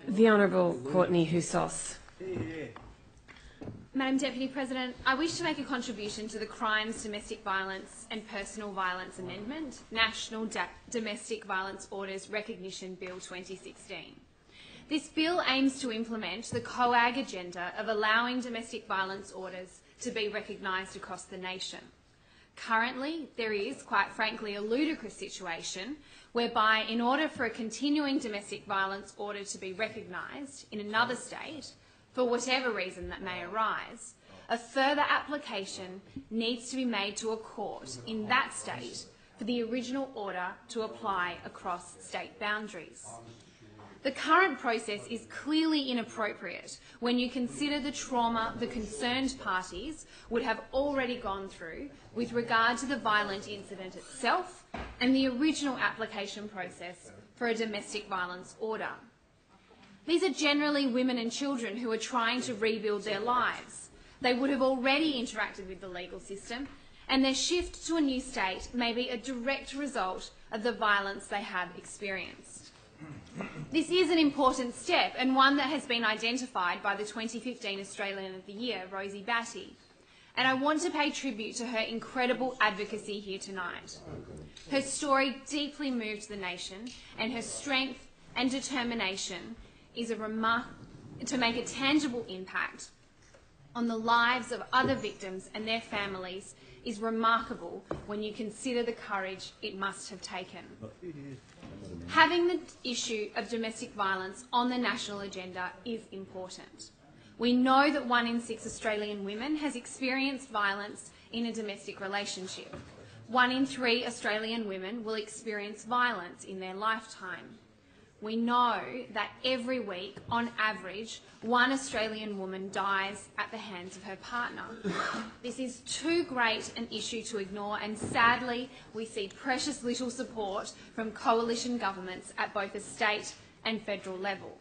The Honourable Courtney Houssos. Madam Deputy President, I wish to make a contribution to the Crimes, Domestic Violence and Personal Violence Amendment, National Domestic Violence Orders Recognition Bill 2016. This bill aims to implement the COAG agenda of allowing domestic violence orders to be recognised across the nation. Currently, there is, quite frankly, a ludicrous situation whereby, in order for a continuing domestic violence order to be recognised in another state, for whatever reason that may arise, a further application needs to be made to a court in that state for the original order to apply across state boundaries. The current process is clearly inappropriate when you consider the trauma the concerned parties would have already gone through with regard to the violent incident itself and the original application process for a domestic violence order. These are generally women and children who are trying to rebuild their lives. They would have already interacted with the legal system, and their shift to a new state may be a direct result of the violence they have experienced. This is an important step, and one that has been identified by the 2015 Australian of the Year, Rosie Batty, and I want to pay tribute to her incredible advocacy here tonight. Her story deeply moved the nation, and her strength and determination is to make a tangible impact on the lives of other victims and their families is remarkable when you consider the courage it must have taken. Having the issue of domestic violence on the national agenda is important. We know that 1 in 6 Australian women has experienced violence in a domestic relationship. 1 in 3 Australian women will experience violence in their lifetime. We know that every week, on average, 1 Australian woman dies at the hands of her partner. This is too great an issue to ignore, and sadly, we see precious little support from coalition governments at both a state and federal level.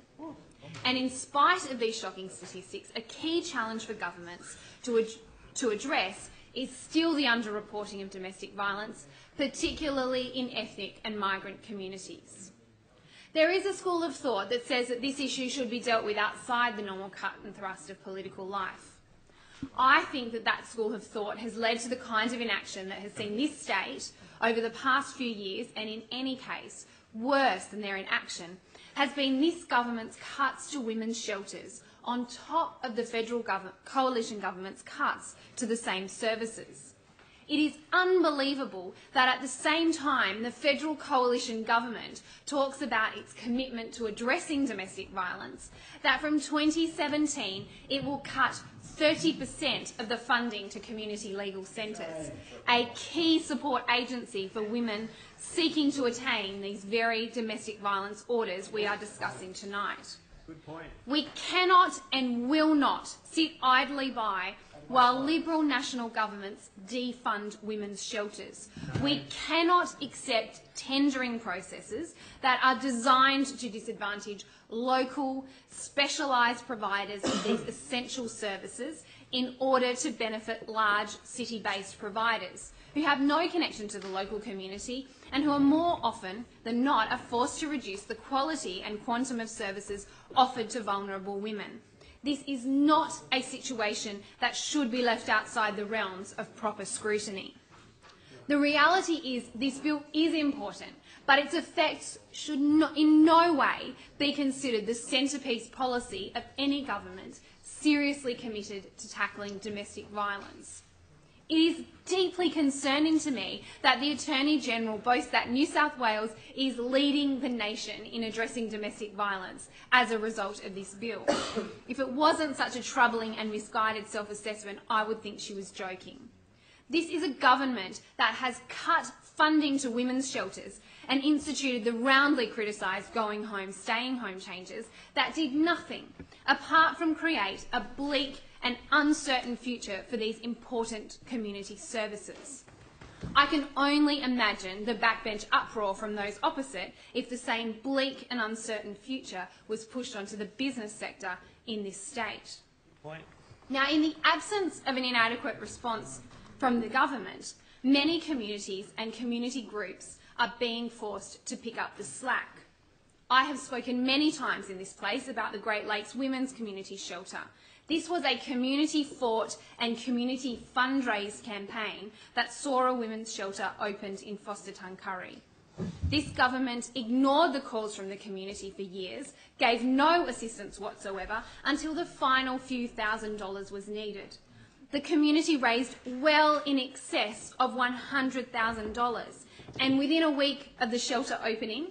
And in spite of these shocking statistics, a key challenge for governments to address is still the underreporting of domestic violence, particularly in ethnic and migrant communities. There is a school of thought that says that this issue should be dealt with outside the normal cut and thrust of political life. I think that that school of thought has led to the kinds of inaction that has seen this state over the past few years, and in any case, worse than their inaction, has been this government's cuts to women's shelters on top of the federal coalition government's cuts to the same services. It is unbelievable that at the same time the federal coalition government talks about its commitment to addressing domestic violence, that from 2017 it will cut 30% of the funding to community legal centres, a key support agency for women seeking to attain these very domestic violence orders we are discussing tonight. Good point. We cannot and will not sit idly by while Liberal national governments defund women's shelters. We cannot accept tendering processes that are designed to disadvantage local, specialised providers of these essential services in order to benefit large city-based providers who have no connection to the local community and who are more often than not are forced to reduce the quality and quantum of services offered to vulnerable women. This is not a situation that should be left outside the realms of proper scrutiny. The reality is this bill is important, but its effects should in no way be considered the centrepiece policy of any government seriously committed to tackling domestic violence. It is deeply concerning to me that the Attorney-General boasts that New South Wales is leading the nation in addressing domestic violence as a result of this bill. If it wasn't such a troubling and misguided self-assessment, I would think she was joking. This is a government that has cut funding to women's shelters and instituted the roundly criticised going home, staying home changes that did nothing apart from create a bleak and uncertain future for these important community services. I can only imagine the backbench uproar from those opposite if the same bleak and uncertain future was pushed onto the business sector in this state. Point. Now, in the absence of an inadequate response from the government, many communities and community groups are being forced to pick up the slack. I have spoken many times in this place about the Great Lakes Women's Community Shelter. This was a community-fought and community fundraised campaign that saw a women's shelter opened in Forster-Tuncurry. This government ignored the calls from the community for years, gave no assistance whatsoever until the final few $1,000s was needed. The community raised well in excess of $100,000, and within a week of the shelter opening,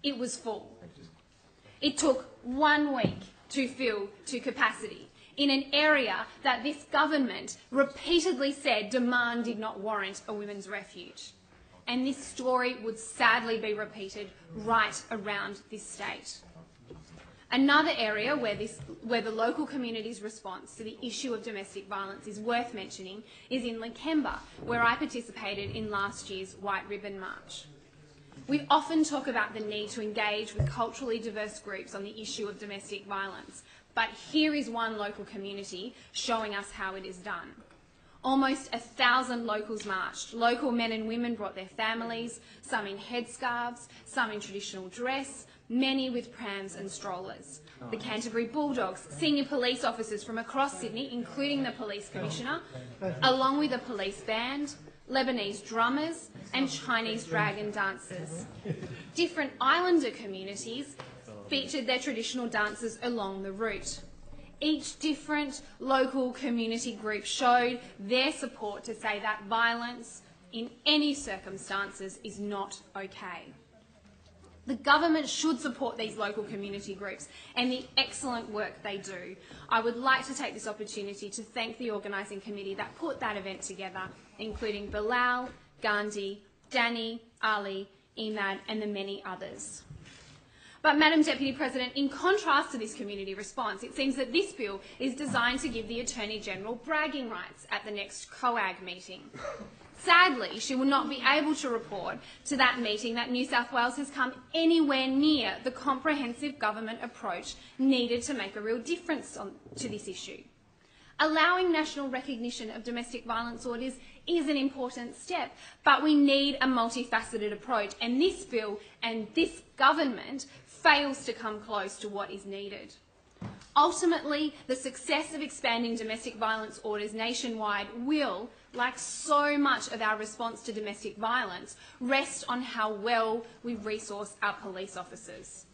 it was full. It took 1 week to fill to capacity in an area that this government repeatedly said demand did not warrant a women's refuge. And this story would sadly be repeated right around this state. Another area where the local community's response to the issue of domestic violence is worth mentioning is in Lakemba, where I participated in last year's White Ribbon March. We often talk about the need to engage with culturally diverse groups on the issue of domestic violence, but here is one local community showing us how it is done. Almost 1,000 locals marched. Local men and women brought their families, some in headscarves, some in traditional dress, many with prams and strollers. The Canterbury Bulldogs, senior police officers from across Sydney, including the Police Commissioner, along with a police band, Lebanese drummers and Chinese dragon dancers. Different islander communities featured their traditional dances along the route. Each different local community group showed their support to say that violence in any circumstances is not okay. The government should support these local community groups and the excellent work they do. I would like to take this opportunity to thank the organising committee that put that event together, including Bilal, Gandhi, Danny, Ali, Emad and the many others. But, Madam Deputy President, in contrast to this community response, it seems that this bill is designed to give the Attorney-General bragging rights at the next COAG meeting. Sadly, she will not be able to report to that meeting that New South Wales has come anywhere near the comprehensive government approach needed to make a real difference to this issue. Allowing national recognition of domestic violence orders is an important step, but we need a multifaceted approach, and this bill and this government fails to come close to what is needed. Ultimately, the success of expanding domestic violence orders nationwide will, like so much of our response to domestic violence, rest on how well we resource our police officers.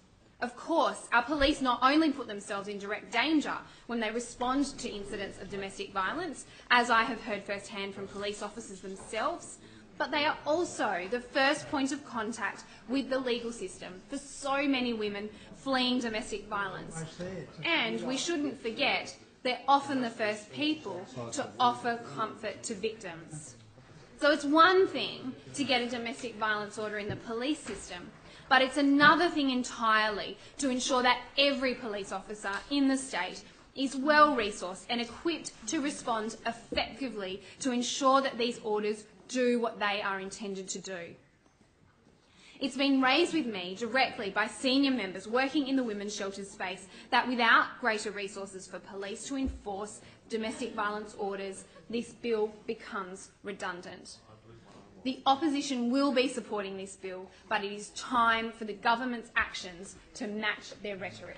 Of course, our police not only put themselves in direct danger when they respond to incidents of domestic violence, as I have heard firsthand from police officers themselves, but they are also the first point of contact with the legal system for so many women fleeing domestic violence. And we shouldn't forget, they're often the first people to offer comfort to victims. So it's one thing to get a domestic violence order in the police system, but it's another thing entirely to ensure that every police officer in the state is well resourced and equipped to respond effectively to ensure that these orders do what they are intended to do. It's been raised with me directly by senior members working in the women's shelters space that without greater resources for police to enforce domestic violence orders, this bill becomes redundant. The opposition will be supporting this bill, but it is time for the government's actions to match their rhetoric.